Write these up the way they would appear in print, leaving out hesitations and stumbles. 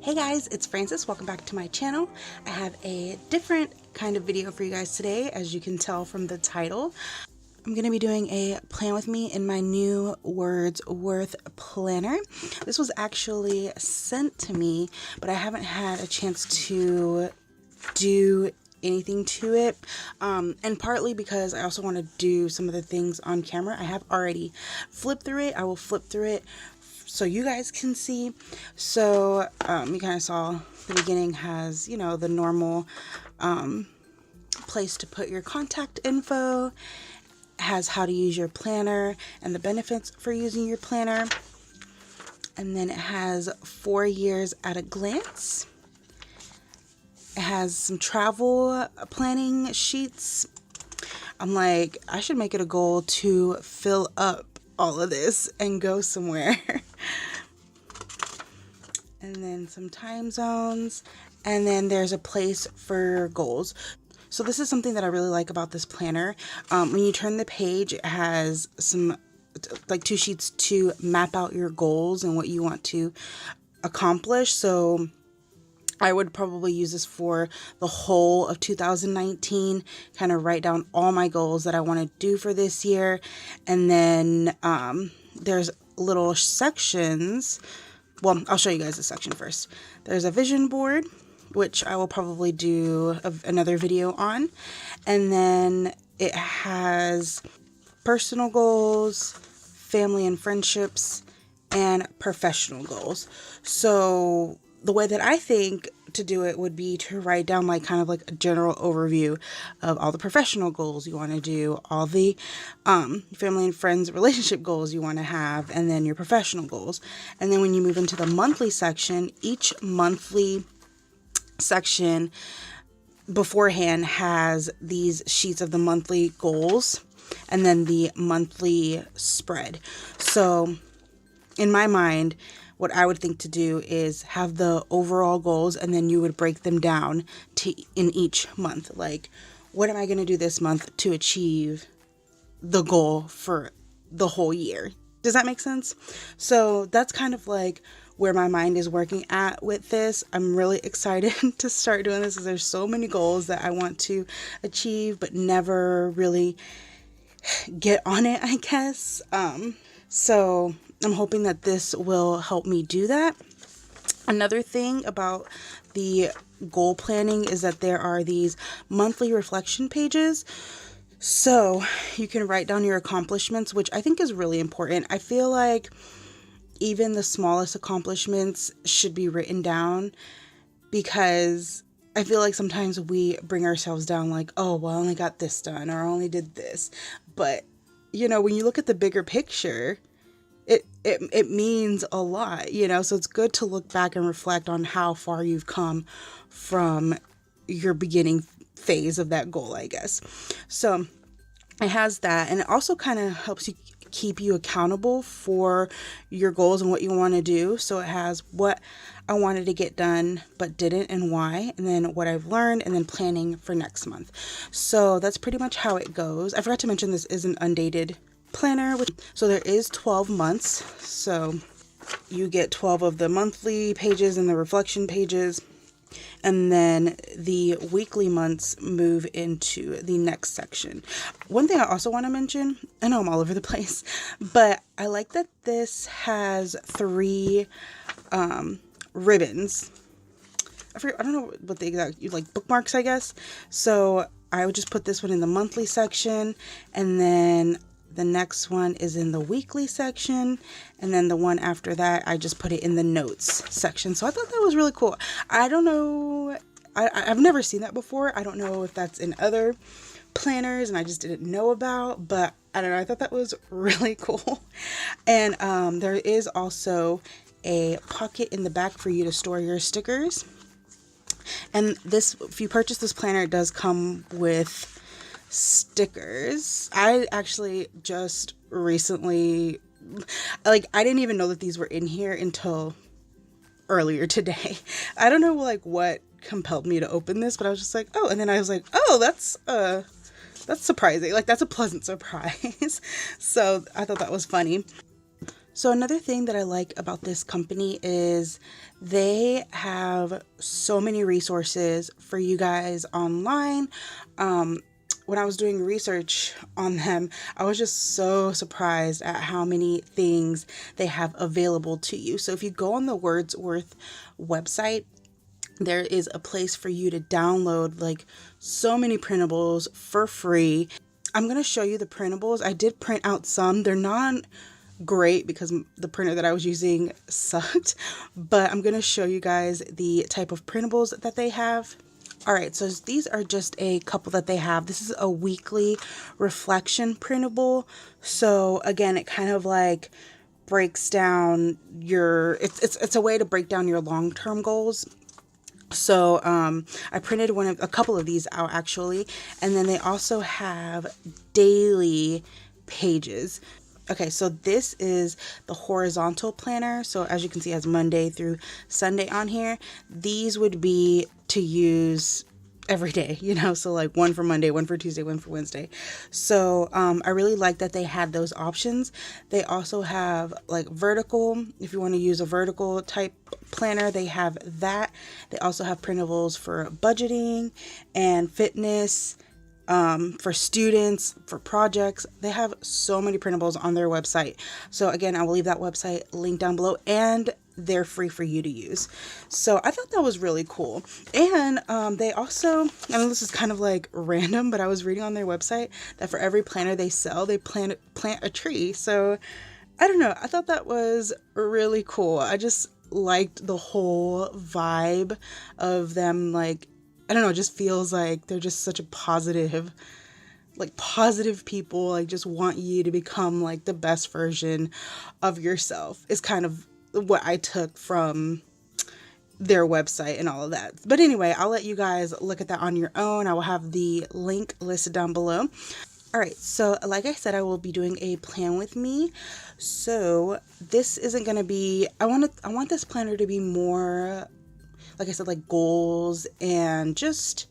Hey guys, it's Frances. Welcome back to my channel. I have a different kind of video for you guys today, as you can tell from the title. I'm going to be doing a plan with me in my new Wordsworth planner. This was actually sent to me, but I haven't had a chance to do anything to it, and partly because I also want to do some of the things on camera. I have already flipped through it. I will flip through it so you guys can see. So you kind of saw the beginning has, you know, the normal place to put your contact info, has how to use your planner and the benefits for using your planner, and then it has 4 years at a glance. It has some travel planning sheets. I'm like, I should make it a goal to fill up all of this and go somewhere. And then some time zones, and then there's a place for goals. So this is something that I really like about this planner. When you turn the page, it has some, like 2 sheets to map out your goals and what you want to accomplish. So I would probably use this for the whole of 2019, kind of write down all my goals that I want to do for this year. And then there's little sections. Well, I'll show you guys the section first. There's a vision board, which I will probably do another video on. And then it has personal goals, family and friendships, and professional goals. So the way that I think to do it would be to write down like kind of like a general overview of all the professional goals you want to do, all the family and friends relationship goals you want to have, and then your professional goals. And then when you move into the monthly section, each monthly section beforehand has these sheets of the monthly goals and then the monthly spread. So in my mind, what I would think to do is have the overall goals, and then you would break them down to in each month. Like, what am I going to do this month to achieve the goal for the whole year? Does that make sense? So that's kind of like where my mind is working at with this. I'm really excited to start doing this because there's so many goals that I want to achieve, but never really get on it, I guess. So I'm hoping that this will help me do that. Another thing about the goal planning is that there are these monthly reflection pages. So you can write down your accomplishments, which I think is really important. I feel like even the smallest accomplishments should be written down, because I feel like sometimes we bring ourselves down like, oh, well, I only got this done, or I only did this. But, you know, when you look at the bigger picture, it means a lot, you know, so it's good to look back and reflect on how far you've come from your beginning phase of that goal, I guess. So it has that, and it also kind of helps you keep you accountable for your goals and what you want to do. So it has what I wanted to get done but didn't and why, and then what I've learned, and then planning for next month. So that's pretty much how it goes. I forgot to mention this is an undated planner, so there is 12 months, so you get 12 of the monthly pages and the reflection pages, and then the weekly months move into the next section. One thing I also want to mention, I know I'm all over the place, but I like that this has 3 ribbons. I don't know what the exact, like bookmarks, I guess. So I would just put this one in the monthly section, and then the next one is in the weekly section, and then the one after that, I just put it in the notes section. So I thought that was really cool. I don't know, I've never seen that before. I don't know if that's in other planners and I just didn't know about, but I don't know, I thought that was really cool. And there is also a pocket in the back for you to store your stickers. And this, if you purchase this planner, it does come with stickers. I actually just recently, like, I didn't even know that these were in here until earlier today. I don't know like what compelled me to open this, but I was just like, oh, and then I was like, oh, that's surprising. Like, that's a pleasant surprise. So I thought that was funny. So another thing that I like about this company is they have so many resources for you guys online. When I was doing research on them, I was just so surprised at how many things they have available to you. So if you go on the Wordsworth website, there is a place for you to download like so many printables for free. I'm going to show you the printables. I did print out some. They're not great because the printer that I was using sucked, but I'm going to show you guys the type of printables that they have. All right, so these are just a couple that they have. This is a weekly reflection printable. So again, it kind of like breaks down your, it's a way to break down your long-term goals. So I printed a couple of these out actually, and then they also have daily pages. Okay, so this is the horizontal planner. So as you can see, it has Monday through Sunday on here. These would be to use every day, so like one for Monday, one for Tuesday, one for Wednesday. So I really like that they had those options. They also have like vertical, if you want to use a vertical type planner, they have that. They also have printables for budgeting and fitness, for students, for projects. They have so many printables on their website. So again, I will leave that website link down below, and they're free for you to use. So I thought that was really cool. And they also, I mean, this is kind of like random, but I was reading on their website that for every planner they sell, they plant a tree. So I don't know, I thought that was really cool. I just liked the whole vibe of them. Like, I don't know, it just feels like they're just such a positive people, like just want you to become like the best version of yourself is kind of what I took from their website and all of that. But anyway, I'll let you guys look at that on your own. I will have the link listed down below. All right, so like I said, I will be doing a plan with me. So this isn't going to be, I want this planner to be more, like I said, like goals and just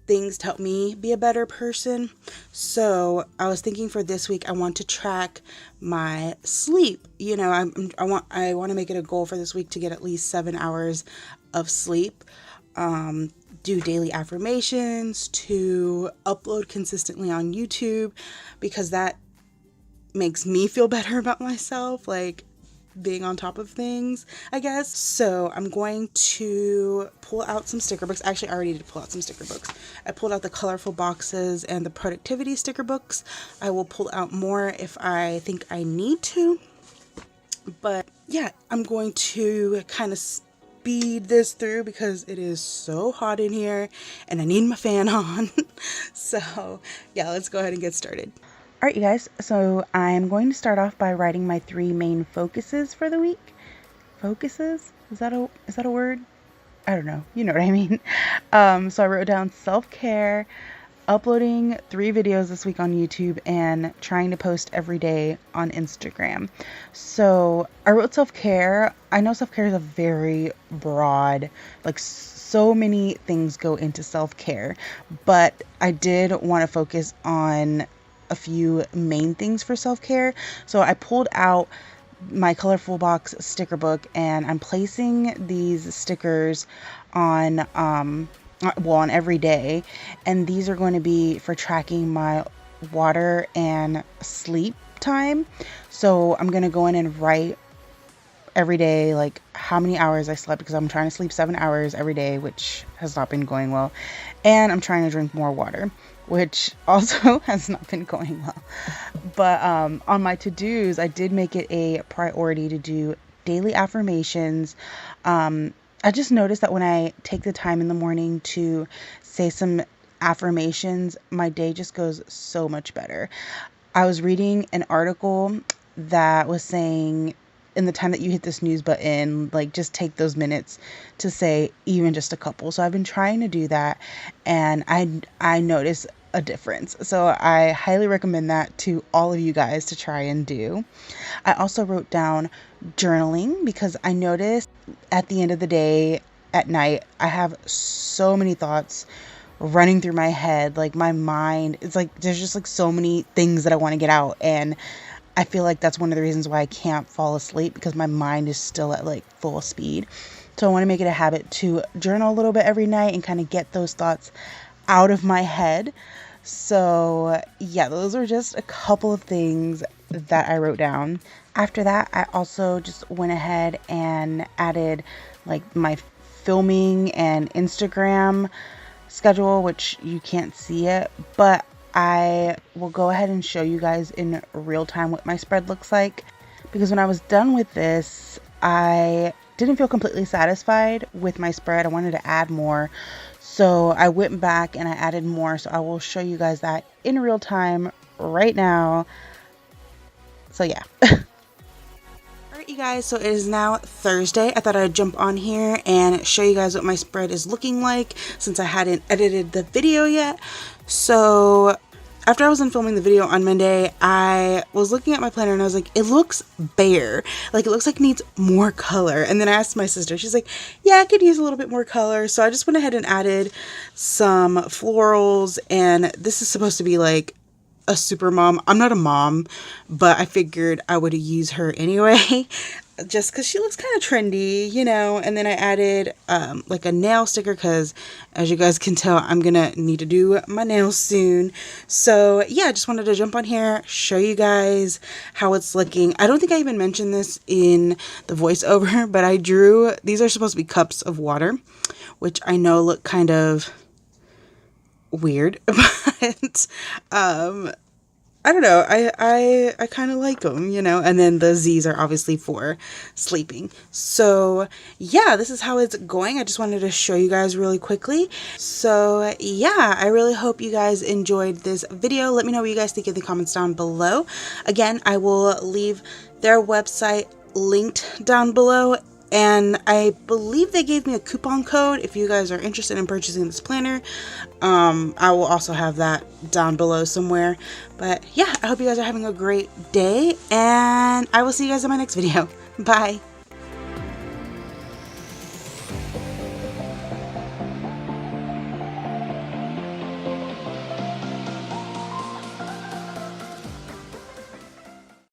things to help me be a better person. So I was thinking for this week, I want to track my sleep. I want to make it a goal for this week to get at least 7 hours of sleep, do daily affirmations, to upload consistently on YouTube, because that makes me feel better about myself, like being on top of things, I guess. So I'm going to pull out some sticker books. Actually, I already did pull out some sticker books. I pulled out the colorful boxes and the productivity sticker books. I will pull out more if I think I need to. But yeah, I'm going to kind of speed this through because it is so hot in here and I need my fan on. So yeah, let's go ahead and get started. All right, you guys, so I'm going to start off by writing my 3 main focuses for the week. Focuses? Is that a word? I don't know. You know what I mean. So I wrote down self-care, uploading 3 videos this week on YouTube, and trying to post every day on Instagram. So I wrote self-care. I know self-care is a very broad, like so many things go into self-care, but I did want to focus on a few main things for self-care. So I pulled out my colorful box sticker book, and I'm placing these stickers on on every day, and these are going to be for tracking my water and sleep time. So I'm going to go in and write every day like how many hours I slept, because I'm trying to sleep 7 hours every day, which has not been going well, and I'm trying to drink more water, which also has not been going well. But on my to-dos, I did make it a priority to do daily affirmations. I just noticed that when I take the time in the morning to say some affirmations, my day just goes so much better. I was reading an article that was saying, in the time that you hit the snooze button, like just take those minutes to say even just a couple. So I've been trying to do that, and I notice a difference. So I highly recommend that to all of you guys to try and do. I also wrote down journaling, because I noticed at the end of the day, at night, I have so many thoughts running through my head. Like my mind, it's like there's just like so many things that I want to get out, and I feel like that's one of the reasons why I can't fall asleep, because my mind is still at like full speed. So I want to make it a habit to journal a little bit every night and kind of get those thoughts out of my head. So yeah, those are just a couple of things that I wrote down. After that, I also just went ahead and added like my filming and Instagram schedule, which you can't see it, but I will go ahead and show you guys in real time what my spread looks like, because when I was done with this, I didn't feel completely satisfied with my spread. I wanted to add more. So I went back and I added more. So I will show you guys that in real time right now. So yeah. Alright you guys, so it is now Thursday. I thought I'd jump on here and show you guys what my spread is looking like since I hadn't edited the video yet. So after I was done filming the video on Monday, I was looking at my planner and I was like, it looks bare. Like, it looks like it needs more color. And then I asked my sister, she's like, yeah, I could use a little bit more color. So I just went ahead and added some florals, and this is supposed to be like a super mom. I'm not a mom, but I figured I would use her anyway, just because she looks kind of trendy, you know. And then I added like a nail sticker, because as you guys can tell, I'm gonna need to do my nails soon. So yeah, I just wanted to jump on here, show you guys how it's looking. I don't think I even mentioned this in the voiceover, but I drew, these are supposed to be cups of water, which I know look kind of weird, but I don't know, I kind of like them, you know. And then the Z's are obviously for sleeping. So yeah, this is how it's going. I just wanted to show you guys really quickly. So yeah, I really hope you guys enjoyed this video. Let me know what you guys think in the comments down below. Again, I will leave their website linked down below, and I believe they gave me a coupon code if you guys are interested in purchasing this planner. I will also have that down below somewhere. But yeah, I hope you guys are having a great day, and I will see you guys in my next video. Bye.